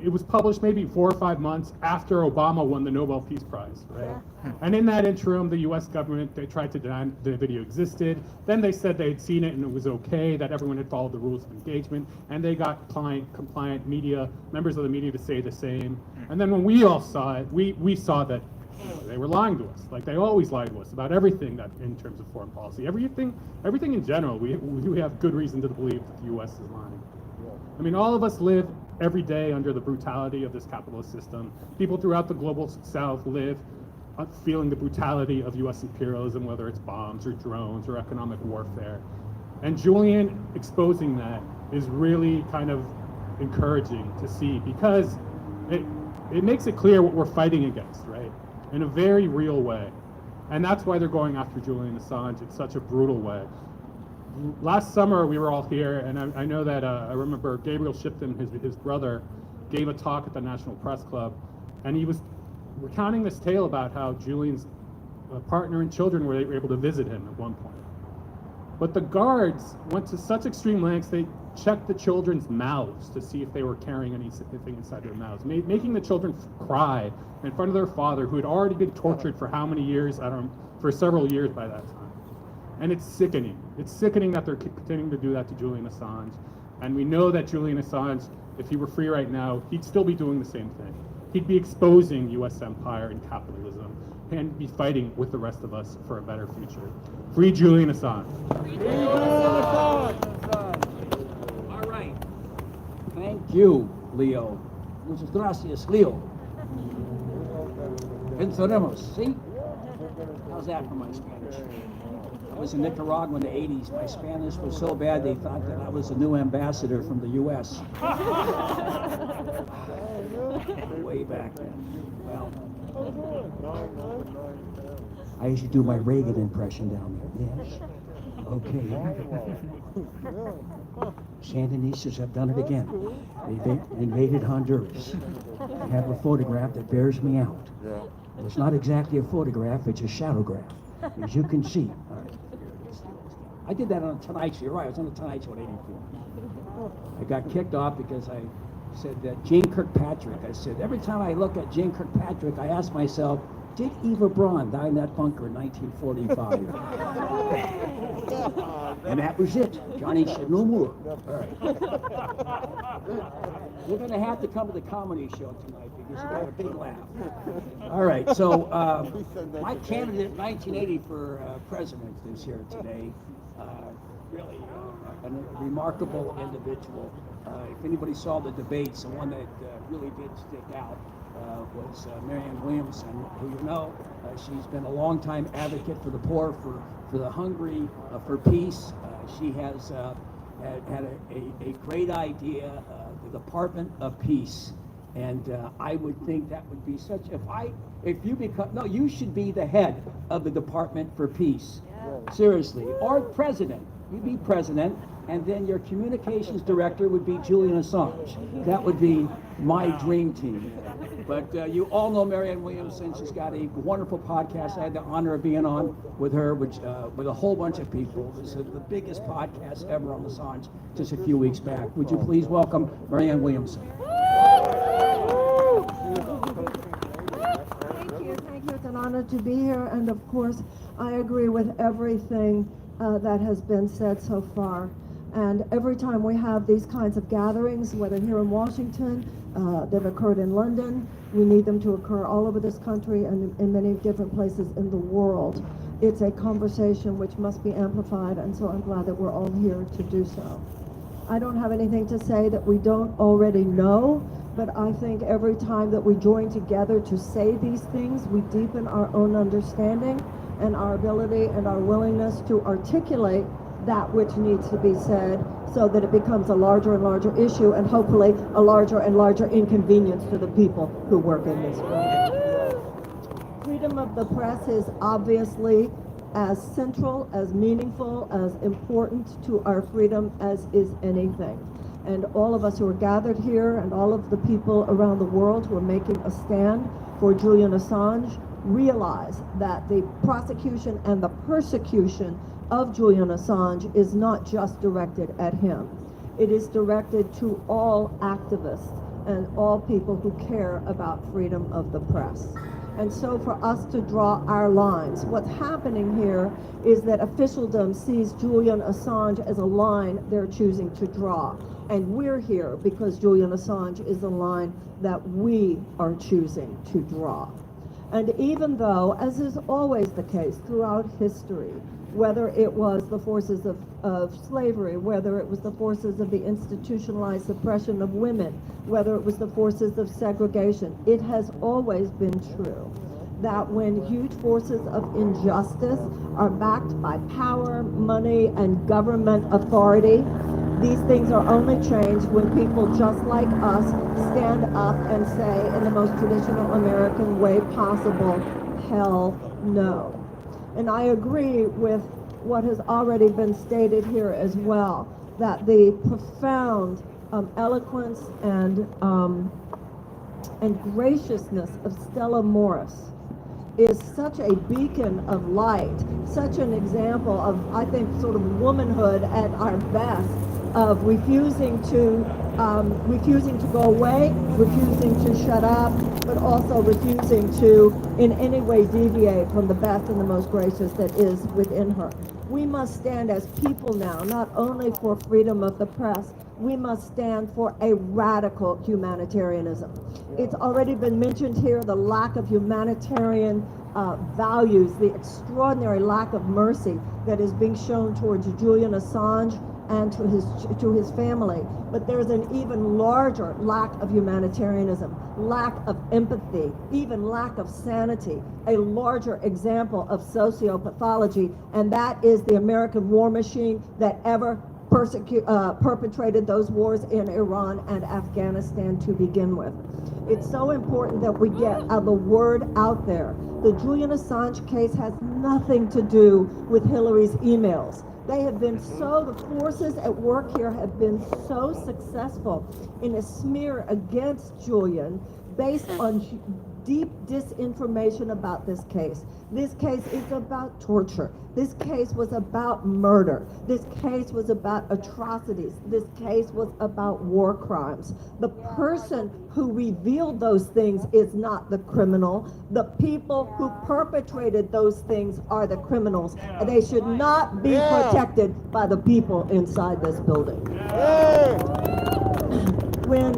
it was published maybe 4 or 5 months after Obama won the Nobel Peace Prize, right? Yeah. And in that interim, the US government, they tried to deny the video existed. Then they said they had seen it and it was okay, that everyone had followed the rules of engagement, and they got compliant media, members of the media to say the same. And then when we all saw it, we saw that they were lying to us, like they always lie to us about everything that in terms of foreign policy. Everything in general, we have good reason to believe that the US is lying. I mean, all of us live every day under the brutality of this capitalist system. People throughout the global south live feeling the brutality of U.S. imperialism, whether it's bombs or drones or economic warfare. And Julian exposing that is really kind of encouraging to see, because it makes it clear what we're fighting against, right? In a very real way. And that's why they're going after Julian Assange in such a brutal way. Last summer, we were all here, and I know that I remember Gabriel Shipton, his brother, gave a talk at the National Press Club, and he was recounting this tale about how Julian's partner and children were able to visit him at one point. But the guards went to such extreme lengths, they checked the children's mouths to see if they were carrying anything inside their mouths, making the children cry in front of their father, who had already been tortured for how many years? I don't know, for several years by that time. And it's sickening. It's sickening that they're continuing to do that to Julian Assange. And we know that Julian Assange, if he were free right now, he'd still be doing the same thing. He'd be exposing U.S. empire and capitalism and be fighting with the rest of us for a better future. Free Julian Assange. Free Julian Assange. All right. Thank you, Leo. Muchas gracias, Leo. Venceremos. See? How's that for my Spanish? I was in Nicaragua in the 80s. My Spanish was so bad they thought that I was a new ambassador from the U.S. Way back then. Well, I used to do my Reagan impression down there. Yes. Okay. Sandinistas have done it again. They've invaded Honduras. I have a photograph that bears me out. It's not exactly a photograph, it's a shadowgraph, as you can see. All right. I did that on the Tonight Show. You're right, I was on the Tonight Show in '84. I got kicked off because I said that Gene Kirkpatrick, I said, every time I look at Gene Kirkpatrick, I ask myself, did Eva Braun die in that bunker in 1945? And that was it. Johnny said no more. All right. You're going to have to come to the comedy show tonight because you got a big laugh. All right, so my candidate in 1980 for president is here today. Really a remarkable individual. If anybody saw the debates, the one that really did stick out was Marianne Williamson, who you know, she's been a longtime advocate for the poor, for the hungry, for peace. She has had a great idea, the Department of Peace. And I would think that would be such, if you become, no, you should be the head of the Department for Peace. Yeah. Seriously, or president. You'd be president, and then your communications director would be Julian Assange. That would be my dream team. But you all know Marianne Williamson. She's got a wonderful podcast. I had the honor of being on with her, which with a whole bunch of people. This is the biggest podcast ever on Assange just a few weeks back. Would you please welcome Marianne Williamson? Thank you. It's an honor to be here. And of course, I agree with everything that has been said so far. And every time we have these kinds of gatherings, whether here in Washington, they've occurred in London, we need them to occur all over this country and in many different places in the world. It's a conversation which must be amplified, and so I'm glad that we're all here to do so. I don't have anything to say that we don't already know, but I think every time that we join together to say these things, we deepen our own understanding and our ability and our willingness to articulate that which needs to be said so that it becomes a larger and larger issue and hopefully a larger and larger inconvenience to the people who work in this field. Freedom of the press is obviously as central, as meaningful, as important to our freedom as is anything. And all of us who are gathered here and all of the people around the world who are making a stand for Julian Assange realize that the prosecution and the persecution of Julian Assange is not just directed at him. It is directed to all activists and all people who care about freedom of the press. And so for us to draw our lines, what's happening here is that officialdom sees Julian Assange as a line they're choosing to draw. And we're here because Julian Assange is a line that we are choosing to draw. And even though, as is always the case throughout history, whether it was the forces of slavery, whether it was the forces of the institutionalized suppression of women, whether it was the forces of segregation. It has always been true that when huge forces of injustice are backed by power, money, and government authority, these things are only changed when people just like us stand up and say, in the most traditional American way possible, hell no. And I agree with what has already been stated here as well, that the profound eloquence and graciousness of Stella Morris is such a beacon of light, such an example of, I think, sort of womanhood at our best, of refusing to go away, refusing to shut up, but also refusing to in any way deviate from the best and the most gracious that is within her. We must stand as people now, not only for freedom of the press, we must stand for a radical humanitarianism. It's already been mentioned here, the lack of humanitarian values, the extraordinary lack of mercy that is being shown towards Julian Assange and to his family. But there's an even larger lack of humanitarianism, lack of empathy, even lack of sanity, a larger example of sociopathology, and that is the American war machine that ever perpetrated those wars in Iran and Afghanistan to begin with. It's so important that we get the word out there. The Julian Assange case has nothing to do with Hillary's emails. They have been the forces at work here have been so successful in a smear against Julian based on deep disinformation about this case. This case is about torture. This case was about murder. This case was about atrocities. This case was about war crimes. The person who revealed those things is not the criminal. The people who perpetrated those things are the criminals. And they should not be protected by the people inside this building. When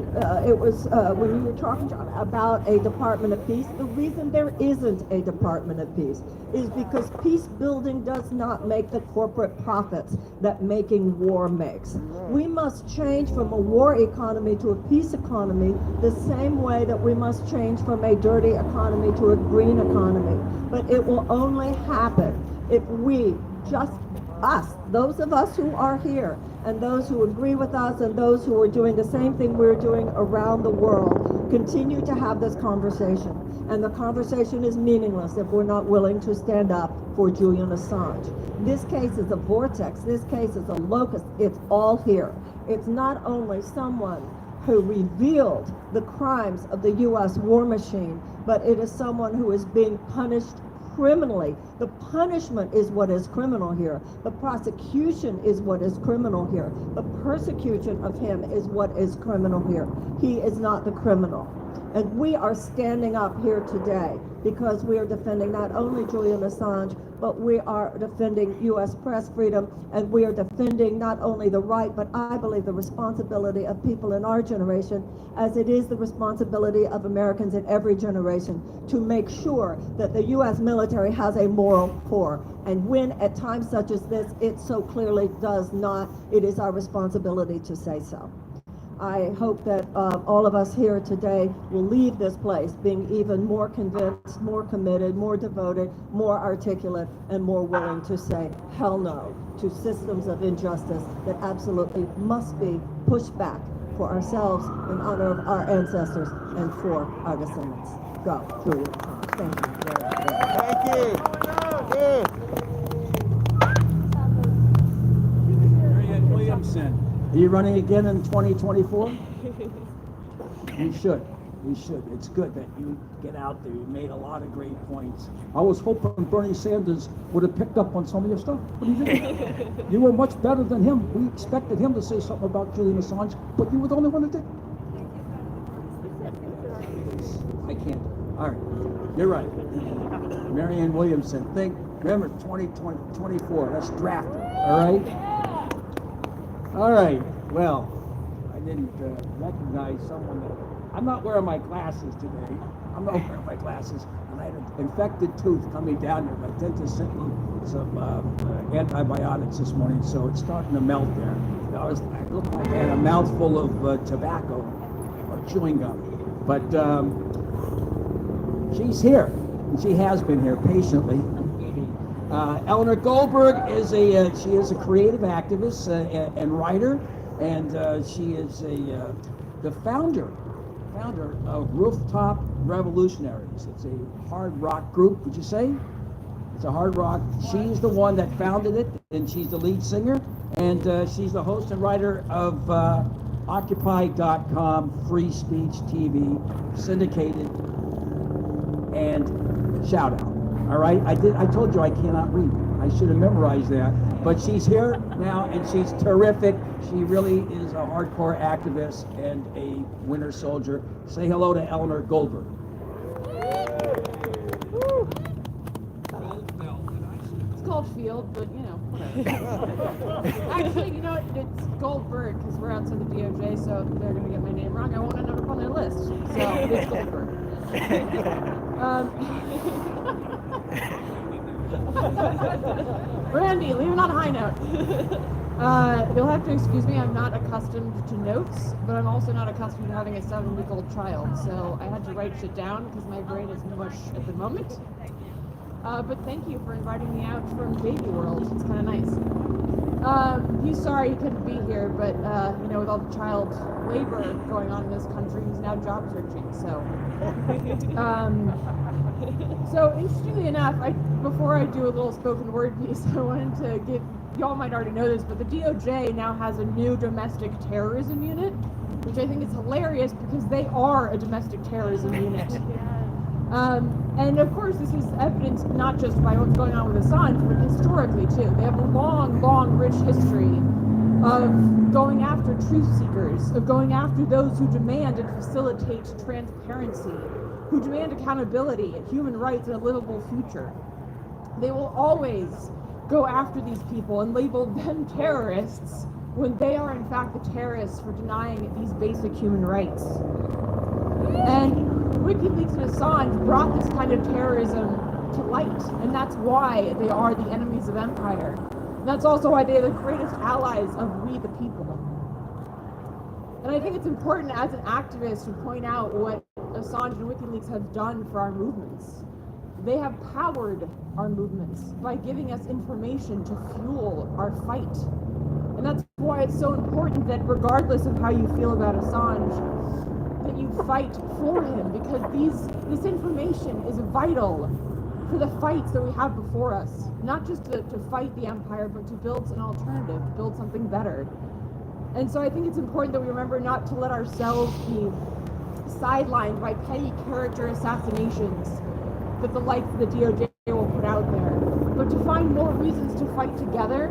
you were talking, John, about a Department of Peace, the reason there isn't a Department of Peace is because peace building does not make the corporate profits that making war makes. We must change from a war economy to a peace economy the same way that we must change from a dirty economy to a green economy. But it will only happen if we, just us, those of us who are here, and those who agree with us, and those who are doing the same thing we're doing around the world, continue to have this conversation. And the conversation is meaningless if we're not willing to stand up for Julian Assange. This case is a vortex. This case is a locust. It's all here. It's not only someone who revealed the crimes of the U.S. war machine, but it is someone who is being punished criminally. The punishment is what is criminal here. The prosecution is what is criminal here. The persecution of him is what is criminal here. He is not the criminal. And we are standing up here today because we are defending not only Julian Assange, but we are defending U.S. press freedom, and we are defending not only the right, but I believe the responsibility of people in our generation, as it is the responsibility of Americans in every generation, to make sure that the U.S. military has a moral core. And when at times such as this, it so clearly does not, it is our responsibility to say so. I hope that all of us here today will leave this place being even more convinced, more committed, more devoted, more articulate, and more willing to say hell no to systems of injustice that absolutely must be pushed back for ourselves in honor of our ancestors and for our descendants. Go, Julian Assange. Thank you. Thank you. Marianne Williamson. Are you running again in 2024? You should. You should. It's good that you get out there. You made a lot of great points. I was hoping Bernie Sanders would have picked up on some of your stuff, but he didn't. You were much better than him. We expected him to say something about Julian Assange, but you were the only one that did. I can't. All right. You're right. Marianne Williamson. Remember, 2024. Let's draft her. All right? All right, well, I didn't recognize someone that, I'm not wearing my glasses today. I'm not wearing my glasses. And I had an infected tooth coming down there. My dentist sent me some antibiotics this morning, so it's starting to melt there. I looked like I had a mouthful of tobacco or chewing gum. But she's here, and she has been here patiently. Eleanor Goldberg is a creative activist and writer, and she is the founder of Rooftop Revolutionaries. It's a hard rock group, would you say? It's a hard rock. She's the one that founded it, and she's the lead singer, and she's the host and writer of Occupy.com, Free Speech TV, syndicated, and shout out. All right, I told you I cannot read. I should have memorized that. But she's here now, and she's terrific. She really is a hardcore activist and a winter soldier. Say hello to Eleanor Goldberg. It's called Field, but you know, whatever. Actually, you know what? It's Goldberg because we're outside the DOJ, so if they're going to get my name wrong, I won't end up on their list. So it's Goldberg. Randy, leave it on a high note. You'll have to excuse me, I'm not accustomed to notes, but I'm also not accustomed to having a 7-week-old child, so I had to write shit down because my brain is mush at the moment. But thank you for inviting me out from Baby World. It's kind of nice. He's sorry he couldn't be here, but you know, with all the child labor going on in this country, he's now job searching. So, so interestingly enough, before I do a little spoken word piece, I wanted to give, y'all might already know this, but the DOJ now has a new domestic terrorism unit, which I think is hilarious because they are a domestic terrorism unit. And of course, this is evidenced not just by what's going on with Assange, but historically too. They have a long, long, rich history of going after truth seekers, of going after those who demand and facilitate transparency, who demand accountability and human rights and a livable future. They will always go after these people and label them terrorists when they are in fact the terrorists for denying these basic human rights. And WikiLeaks and Assange brought this kind of terrorism to light, and that's why they are the enemies of empire. And that's also why they are the greatest allies of we the people. And I think it's important as an activist to point out what Assange and WikiLeaks have done for our movements. They have powered our movements by giving us information to fuel our fight. And that's why it's so important that regardless of how you feel about Assange, that you fight for him, because this information is vital for the fights that we have before us. Not just to fight the empire, but to build an alternative, to build something better. And so I think it's important that we remember not to let ourselves be sidelined by petty character assassinations that the likes of the DOJ will put out there, but to find more reasons to fight together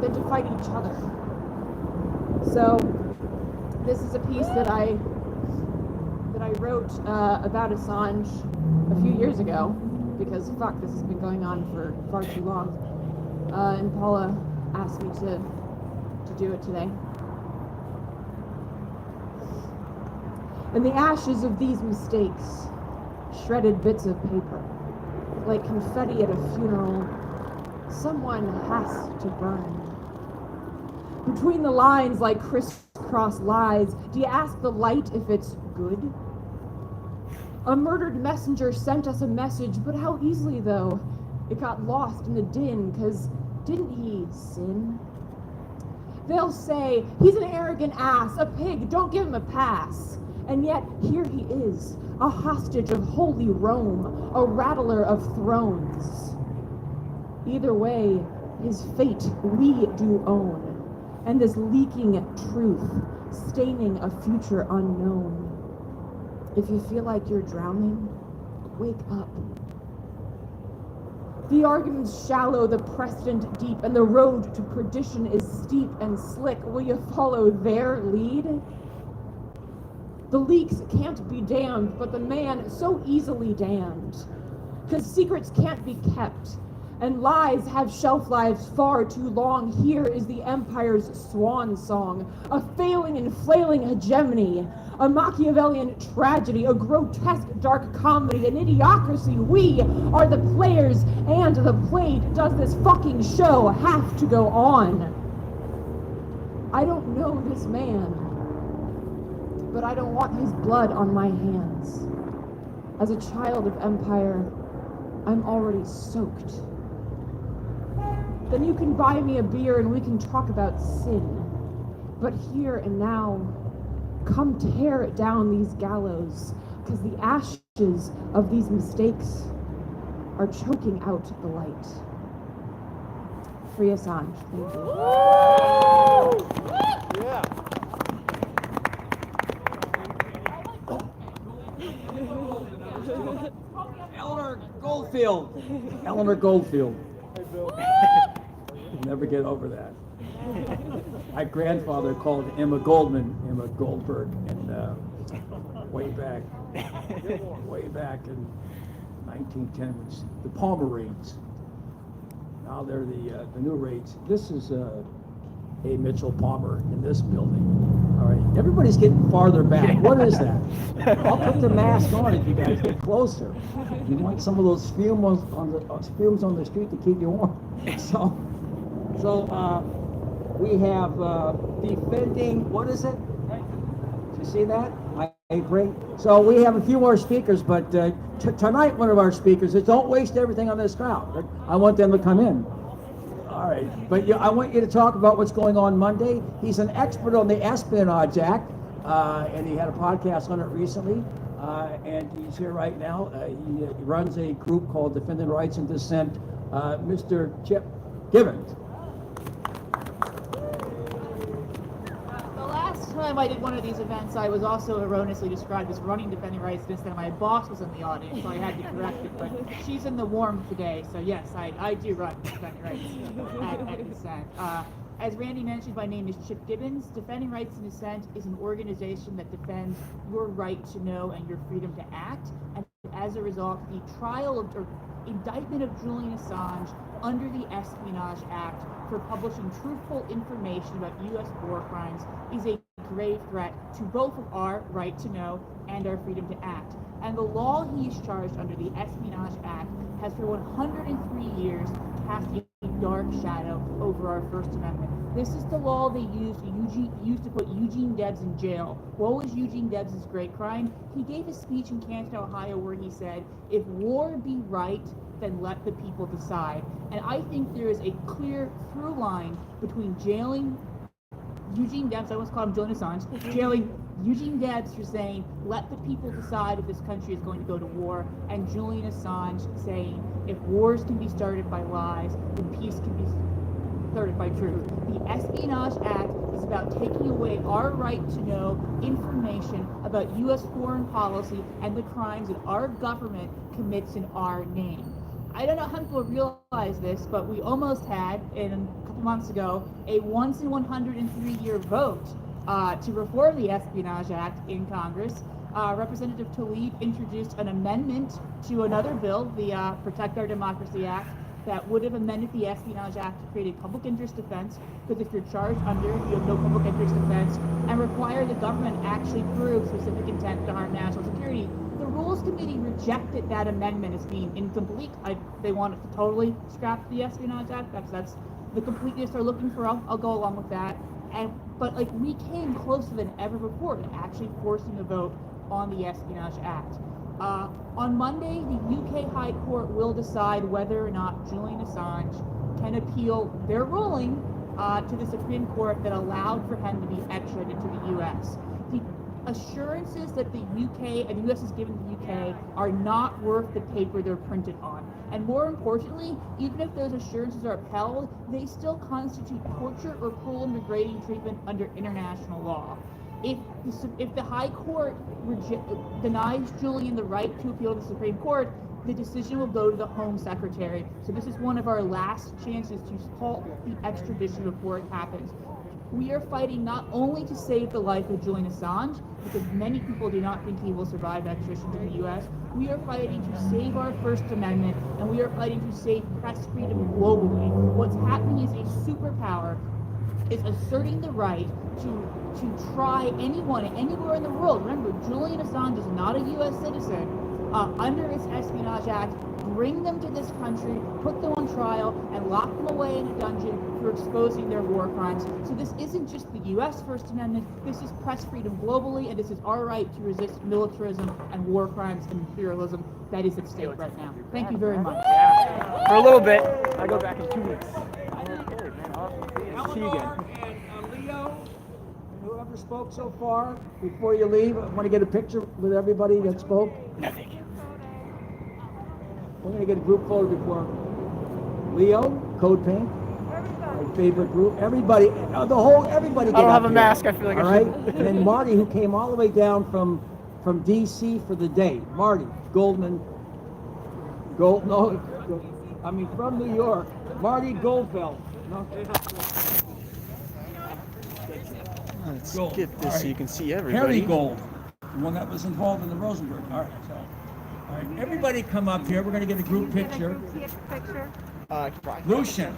than to fight each other. So this is a piece that I wrote about Assange a few years ago, because fuck, this has been going on for far too long. And Paula asked me to do it today. In the ashes of these mistakes, shredded bits of paper, like confetti at a funeral, someone has to burn. Between the lines like crisscross lies, do you ask the light if it's good? A murdered messenger sent us a message, but how easily, though, it got lost in the din, 'cause didn't he sin? They'll say, he's an arrogant ass, a pig, don't give him a pass. And yet, here he is, a hostage of holy Rome, a rattler of thrones. Either way, his fate we do own, and this leaking truth, staining a future unknown. If you feel like you're drowning, wake up. The argument's shallow, the precedent deep, and the road to perdition is steep and slick. Will you follow their lead? The leaks can't be damned, but the man so easily damned. 'Cause secrets can't be kept, And lies have shelf lives far too long. Here is the empire's swan song, a failing and flailing hegemony, a Machiavellian tragedy, a grotesque dark comedy, an idiocracy. We are the players and the played. Does this fucking show have to go on? I don't know this man, but I don't want his blood on my hands. As a child of empire, I'm already soaked. Then you can buy me a beer and we can talk about sin. But here and now, come tear down these gallows, because the ashes of these mistakes are choking out the light. Free Assange. Thank you. Yeah. Eleanor Goldfield. Eleanor Goldfield. You'll never get over that. My grandfather called Emma Goldman Emma Goldberg, and way back in 1910 was the Palmer raids. Now they're the new raids. This is A. Mitchell Palmer in this building. All right, everybody's getting farther back. What is that? I'll put the mask on if you guys get closer. You want some of those fumes on the street to keep you warm. So we have defending. What is it? Did you see that? I agree. So we have a few more speakers, but tonight one of our speakers is don't waste everything on this crowd. I want them to come in. All right, but I want you to talk about what's going on Monday. He's an expert on the Espionage Act, and he had a podcast on it recently, and he's here right now. He runs a group called Defending Rights and Dissent. Mr. Chip Givens. The last time I did one of these events, I was also erroneously described as running Defending Rights and Dissent. My boss was in the audience, so I had to correct it, but she's in the warm today, so yes, I do run Defending Rights and Dissent. As Randy mentioned, my name is Chip Gibbons. Defending Rights and Dissent is an organization that defends your right to know and your freedom to act, and as a result, the trial or indictment of Julian Assange under the Espionage Act for publishing truthful information about U.S. war crimes is a grave threat to both of our right to know and our freedom to act. And the law he is charged under the Espionage Act has for 103 years cast a dark shadow over our First Amendment. This is the law they used to put Eugene Debs in jail. What was Eugene Debs' great crime? He gave a speech in Canton, Ohio, where he said, "If war be right, then let the people decide." And I think there is a clear through line between jailing Eugene Debs, I almost call him Julian Assange, jailing Eugene Debs for saying, let the people decide if this country is going to go to war, and Julian Assange saying, if wars can be started by lies, then peace can be started by truth. The Espionage Act is about taking away our right to know information about U.S. foreign policy and the crimes that our government commits in our name. I don't know how people realize this, but we almost had, a couple months ago, a once in 103 year vote to reform the Espionage Act in Congress. Representative Tlaib introduced an amendment to another bill, the Protect Our Democracy Act, that would have amended the Espionage Act to create a public interest defense, because if you're charged under, you have no public interest defense, and require the government actually prove specific intent to harm national security. The Rules Committee rejected that amendment as being incomplete. They wanted to totally scrap the Espionage Act. That's the completeness they're looking for. I'll go along with that. But we came closer than ever before to actually forcing a vote on the Espionage Act. On Monday, the UK High Court will decide whether or not Julian Assange can appeal their ruling to the Supreme Court that allowed for him to be extradited to the U.S. The assurances that the UK and the U.S. has given the UK are not worth the paper they're printed on. And more importantly, even if those assurances are upheld, they still constitute torture or cruel and degrading treatment under international law. If the High Court denies Julian the right to appeal to the Supreme Court, the decision will go to the Home Secretary. So this is one of our last chances to halt the extradition before it happens. We are fighting not only to save the life of Julian Assange, because many people do not think he will survive extradition to the U.S. We are fighting to save our First Amendment, and we are fighting to save press freedom globally. What's happening is a superpower is asserting the right to try anyone anywhere in the world. Remember, Julian Assange is not a U.S. citizen. Under its Espionage Act, bring them to this country, put them on trial, and lock them away in a dungeon for exposing their war crimes. So this isn't just the U.S. First Amendment, this is press freedom globally, and this is our right to resist militarism and war crimes and imperialism that is at stake right now. Thank you very much. For a little bit. I go back in 2 weeks. See you again. And Leo, and whoever spoke so far, before you leave, I want to get a picture with everybody that spoke. No, thank you. We're going to get a group photo before. Leo, Code Pink, my favorite group. Everybody, everybody. I don't have a mask. I feel like all I right. should. And then Marty, who came all the way down from D.C. for the day. Marty Goldman. From New York. Marty Goldfeld. No. Let's Gold. skip this so you can see Harry everybody. Gold, the one that was involved in the Rosenberg. All right, everybody come up here. We're going to get a group picture. Lucian.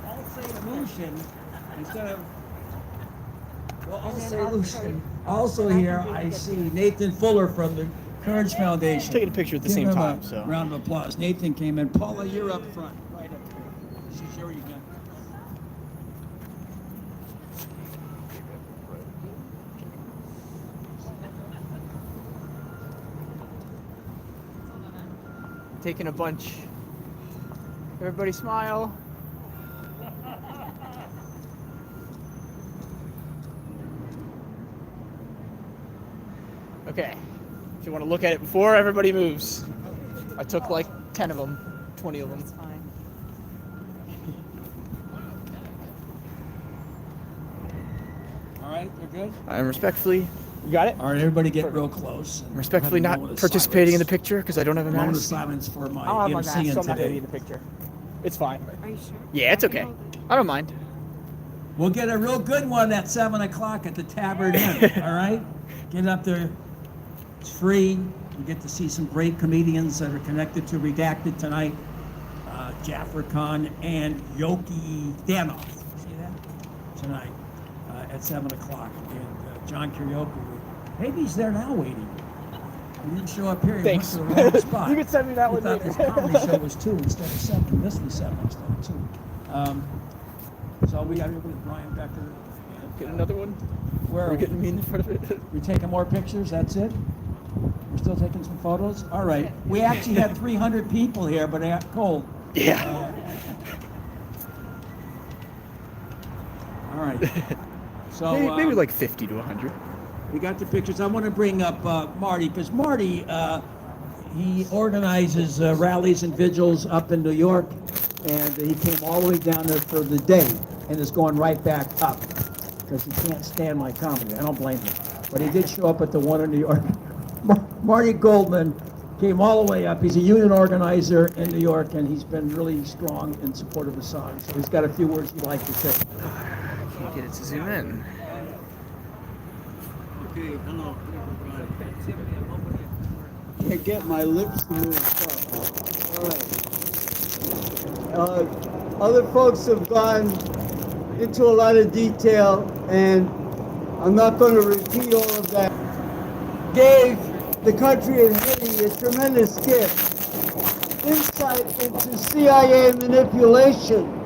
I'll say Lucian instead of. Well, I'll say Lucian. Also here, I see Nathan Fuller from the Courage Foundation. Taking a picture at the Give same him time. a So round of applause. Nathan came in. Paula, you're up front. Right up here. This is your event. taking a bunch. Everybody smile. Okay, if you want to look at it before everybody moves. I took like 10 of them, 20 of them. That's fine. All right, they're good? I'm respectfully, you got it? All right, everybody get real close. I'm respectfully not participating in the picture because I don't have a Moment of mask. silence for my I'll have my emceeing mask, so I'm not going to be today. in the picture. It's fine. Are you sure? Yeah, it's okay. I don't mind. We'll get a real good one at 7 o'clock at the Tavern Inn, all right? Get up there. It's free. You get to see some great comedians that are connected to Redacted tonight. Jaffer Khan and Yoki Danoff. See that? Tonight at 7 o'clock. And John Kiriakou. Maybe he's there now waiting. He didn't show up here. He Thanks. went to the wrong spot. You could send me that one thought later. this comedy show was 2 instead of 7. This was 7 instead of 2. So we got to go with Brian Becker. Get another one? Where We're getting me in front of it. We're taking more pictures, that's it? We're still taking some photos? All right. We actually had 300 people here, but it got cold. Yeah. All right. So maybe like 50 to 100. we got the pictures. I want to bring up Marty, because Marty, he organizes rallies and vigils up in New York, and he came all the way down there for the day, and is going right back up, because he can't stand my comedy. I don't blame him. But he did show up at the one in New York. Marty Goldman came all the way up. He's a union organizer in New York, and he's been really strong in support of Assange. So he's got a few words he'd like to say. Can't get it to zoom in. Okay, hello. Can't get my lips to move. All right. Other folks have gone into a lot of detail, and I'm not going to repeat all of that. Gave the country of Haiti a tremendous gift, insight into CIA manipulation